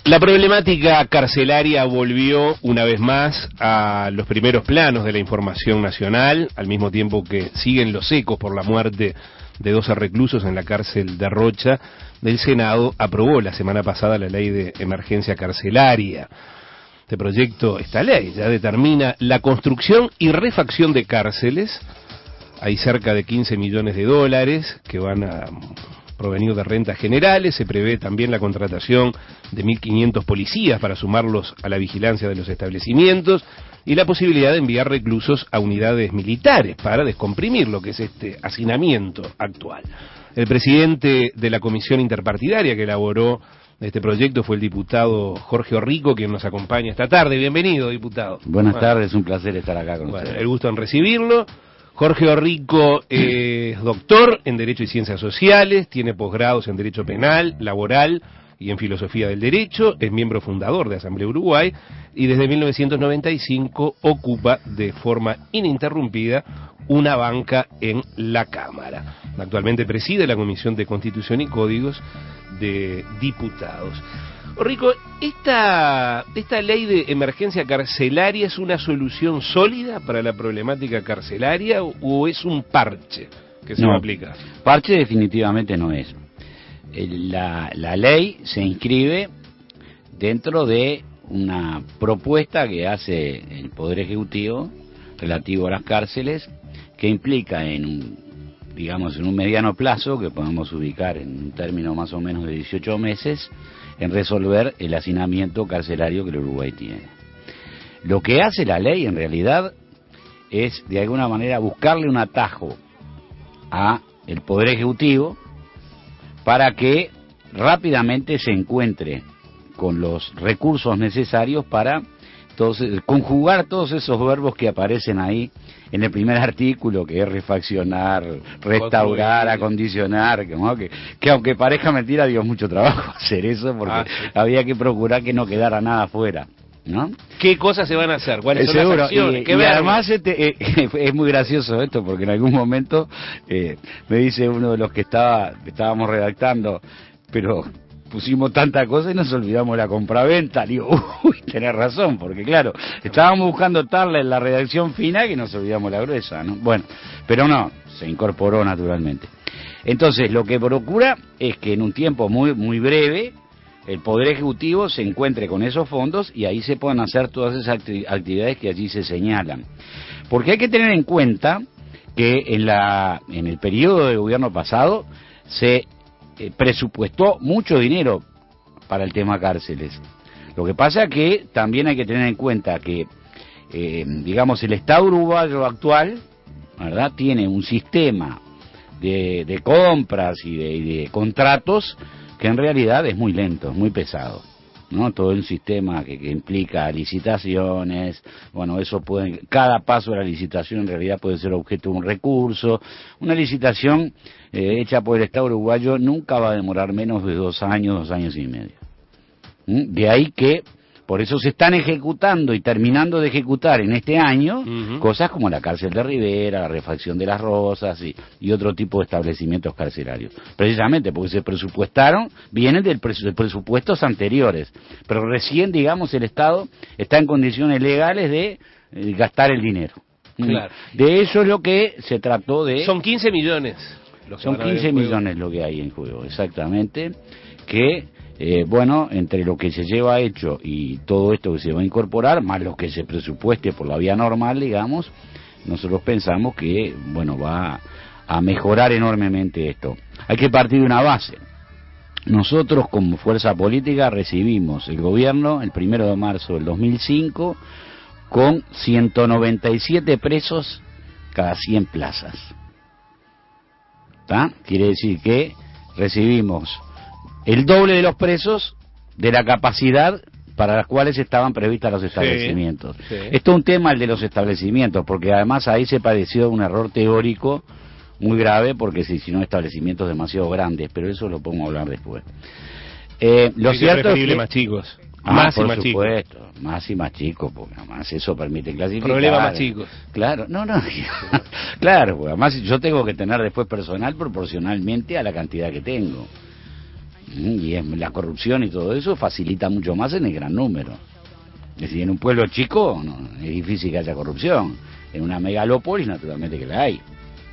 La problemática carcelaria volvió una vez más a los primeros planos de la información nacional, al mismo tiempo que siguen los ecos por la muerte de 12 reclusos en la cárcel de Rocha. El Senado aprobó la semana pasada la ley de emergencia carcelaria. Este proyecto, esta ley, ya determina la construcción y refacción de cárceles. Hay cerca de 15 millones de dólares que van a provenir de rentas generales. Se prevé también la contratación de 1.500 policías para sumarlos a la vigilancia de los establecimientos y la posibilidad de enviar reclusos a unidades militares para descomprimir lo que es este hacinamiento actual. El presidente de la comisión interpartidaria que elaboró este proyecto fue el diputado Jorge Orrico, quien nos acompaña esta tarde. Bienvenido, diputado. Buenas tardes, un placer estar acá con ustedes. El gusto en recibirlo. Jorge Orrico es doctor en Derecho y Ciencias Sociales, tiene posgrados en Derecho Penal, Laboral y en Filosofía del Derecho, es miembro fundador de Asamblea Uruguay y desde 1995 ocupa de forma ininterrumpida una banca en la Cámara. Actualmente preside la Comisión de Constitución y Códigos de Diputados. Orrico, ¿esta ley de emergencia carcelaria es una solución sólida para la problemática carcelaria o es un parche que se va a aplicar? Parche definitivamente no es. La ley se inscribe dentro de una propuesta que hace el Poder Ejecutivo relativo a las cárceles, que implica en un mediano plazo, que podemos ubicar en un término más o menos de 18 meses, en resolver el hacinamiento carcelario que el Uruguay tiene. Lo que hace la ley en realidad es de alguna manera buscarle un atajo a el Poder Ejecutivo para que rápidamente se encuentre con los recursos necesarios para conjugar todos esos verbos que aparecen ahí en el primer artículo, que es refaccionar, restaurar, acondicionar, que aunque parezca mentira, dio mucho trabajo hacer eso, porque había que procurar que no quedara nada afuera, ¿no? ¿Qué cosas se van a hacer? ¿Cuáles son las acciones? Y además es muy gracioso esto, porque en algún momento me dice uno de los que estábamos redactando, pero pusimos tanta cosa y nos olvidamos la compraventa. Digo, uy, tenés razón, porque claro, estábamos buscando tal en la redacción fina que nos olvidamos la gruesa, ¿no? Bueno, pero no, se incorporó naturalmente. Entonces, lo que procura es que en un tiempo muy, muy breve el Poder Ejecutivo se encuentre con esos fondos y ahí se puedan hacer todas esas actividades que allí se señalan. Porque hay que tener en cuenta que en el periodo de gobierno pasado se presupuestó mucho dinero para el tema cárceles. Lo que pasa que también hay que tener en cuenta que, el Estado uruguayo actual, ¿verdad?, tiene un sistema de compras y de contratos que en realidad es muy lento, es muy pesado, ¿no? Todo un sistema que implica licitaciones, cada paso de la licitación en realidad puede ser objeto de un recurso. Una licitación hecha por el Estado uruguayo nunca va a demorar menos de 2 años y medio. De ahí que, por eso se están ejecutando y terminando de ejecutar en este año cosas como la cárcel de Rivera, la refacción de Las Rosas y otro tipo de establecimientos carcelarios. Precisamente porque se presupuestaron, vienen de presupuestos anteriores, pero recién, el Estado está en condiciones legales de gastar el dinero. Claro. De eso es lo que se trató de... Son 15 millones. Son 15 millones lo que hay en juego, exactamente, que... entre lo que se lleva hecho y todo esto que se va a incorporar, más lo que se presupueste por la vía normal, nosotros pensamos que, va a mejorar enormemente esto. Hay que partir de una base. Nosotros, como fuerza política, recibimos el gobierno el 1 de marzo del 2005 con 197 presos cada 100 plazas. ¿Tá? Quiere decir que recibimos el doble de los presos de la capacidad para las cuales estaban previstas los establecimientos. Sí. Esto es un tema, el de los establecimientos, porque además ahí se padeció un error teórico muy grave, porque se hicieron establecimientos demasiado grandes, pero eso lo podemos hablar después. Lo cierto es que... más chicos. Más por supuesto, más y más chicos, porque además eso permite clasificar. Problema más chicos. Claro, claro, porque además yo tengo que tener después personal proporcionalmente a la cantidad que tengo. Y la corrupción y todo eso facilita mucho más en el gran número. Es decir, en un pueblo chico es difícil que haya corrupción. En una megalópolis, naturalmente que la hay.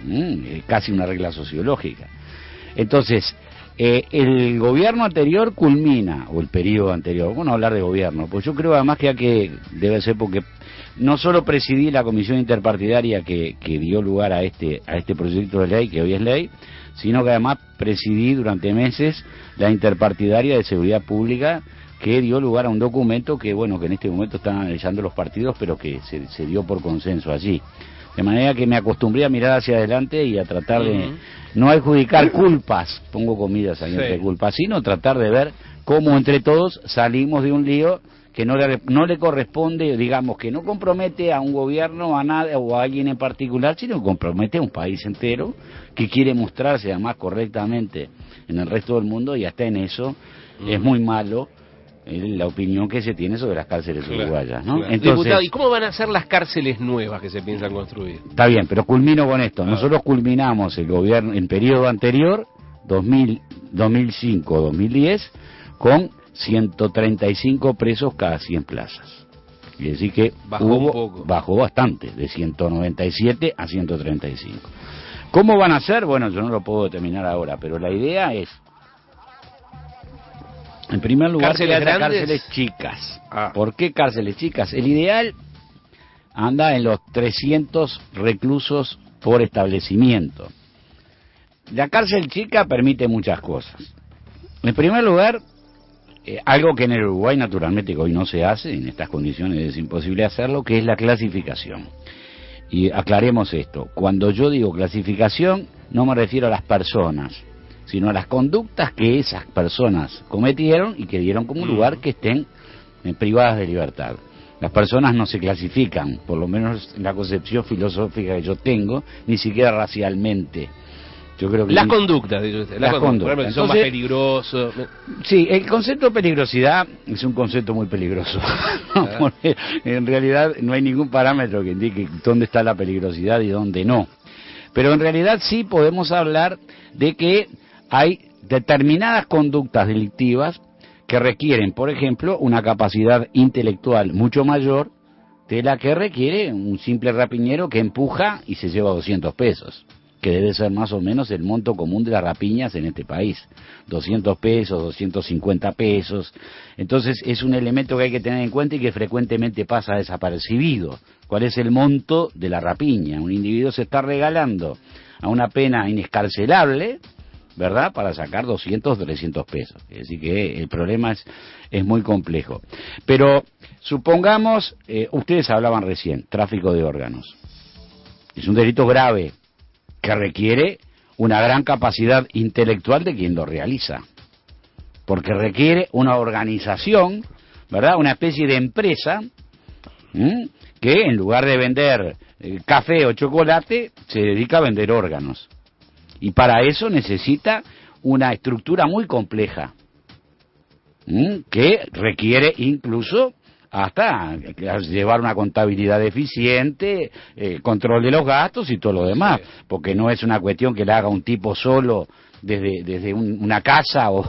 Es casi una regla sociológica. Entonces, el gobierno anterior culmina, o el periodo anterior, bueno, hablar de gobierno, pues yo creo además que debe ser porque no solo presidí la comisión interpartidaria que dio lugar a este proyecto de ley, que hoy es ley, sino que además presidí durante meses la interpartidaria de seguridad pública, que dio lugar a un documento que, bueno, que en este momento están analizando los partidos, pero que se dio por consenso allí. De manera que me acostumbré a mirar hacia adelante y a tratar de no adjudicar culpas, pongo comillas ahí entre culpas, sino tratar de ver cómo entre todos salimos de un lío que no le corresponde, digamos, que no compromete a un gobierno, a nada o a alguien en particular, sino compromete a un país entero que quiere mostrarse además correctamente en el resto del mundo, y hasta en eso es muy malo la opinión que se tiene sobre las cárceles uruguayas, ¿no? Claro. Entonces, Diputado, ¿y cómo van a ser las cárceles nuevas que se piensan construir? Está bien, pero culmino con esto. Nosotros culminamos el gobierno en periodo anterior, 2005-2010, con 135 presos cada 100 plazas. Es decir que bajó bastante, de 197 a 135. ¿Cómo van a ser? Bueno, yo no lo puedo determinar ahora, pero la idea es, en primer lugar, cárceles chicas. ¿Por qué cárceles chicas? El ideal anda en los 300 reclusos por establecimiento. La cárcel chica permite muchas cosas. En primer lugar, algo que en el Uruguay naturalmente que hoy no se hace, en estas condiciones es imposible hacerlo, que es la clasificación. Y aclaremos esto, cuando yo digo clasificación no me refiero a las personas, sino a las conductas que esas personas cometieron y que dieron como lugar que estén privadas de libertad. Las personas no se clasifican, por lo menos en la concepción filosófica que yo tengo, ni siquiera racialmente. Yo creo que las conductas, dice usted, las conductas. Entonces, son más peligrosos. Sí, el concepto de peligrosidad es un concepto muy peligroso. Porque en realidad no hay ningún parámetro que indique dónde está la peligrosidad y dónde no. Pero en realidad sí podemos hablar de que hay determinadas conductas delictivas que requieren, por ejemplo, una capacidad intelectual mucho mayor de la que requiere un simple rapiñero que empuja y se lleva 200 pesos, que debe ser más o menos el monto común de las rapiñas en este país. 200 pesos, 250 pesos. Entonces es un elemento que hay que tener en cuenta y que frecuentemente pasa desapercibido. ¿Cuál es el monto de la rapiña? Un individuo se está regalando a una pena inescarcelable, ¿verdad?, para sacar 200 o 300 pesos. Es decir que el problema es muy complejo. Pero supongamos, ustedes hablaban recién, tráfico de órganos. Es un delito grave que requiere una gran capacidad intelectual de quien lo realiza, porque requiere una organización, ¿verdad?, una especie de empresa que en lugar de vender café o chocolate se dedica a vender órganos. Y para eso necesita una estructura muy compleja, que requiere incluso hasta llevar una contabilidad eficiente, control de los gastos y todo lo demás, porque no es una cuestión que la haga un tipo solo desde una casa o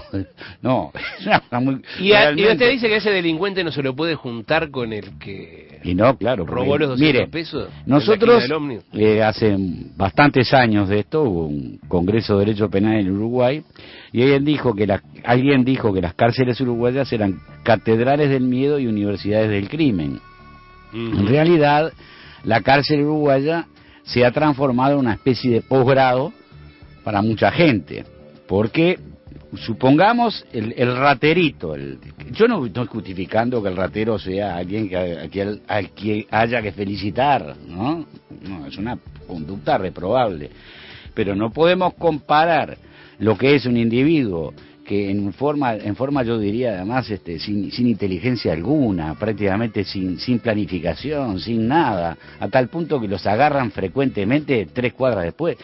no, es una cosa muy y usted dice que ese delincuente no se lo puede juntar con el que robó los 200 pesos. Nosotros hace bastantes años de esto hubo un Congreso de Derecho Penal en Uruguay y alguien dijo que las cárceles uruguayas eran catedrales del miedo y universidades del crimen. En realidad la cárcel uruguaya se ha transformado en una especie de posgrado para mucha gente, porque supongamos el raterito, yo no estoy justificando que el ratero sea alguien al que haya que felicitar, ¿no? No, es una conducta reprobable, pero no podemos comparar lo que es un individuo que en forma yo diría además sin inteligencia alguna, prácticamente sin planificación, sin nada, a tal punto que los agarran frecuentemente 3 cuadras después.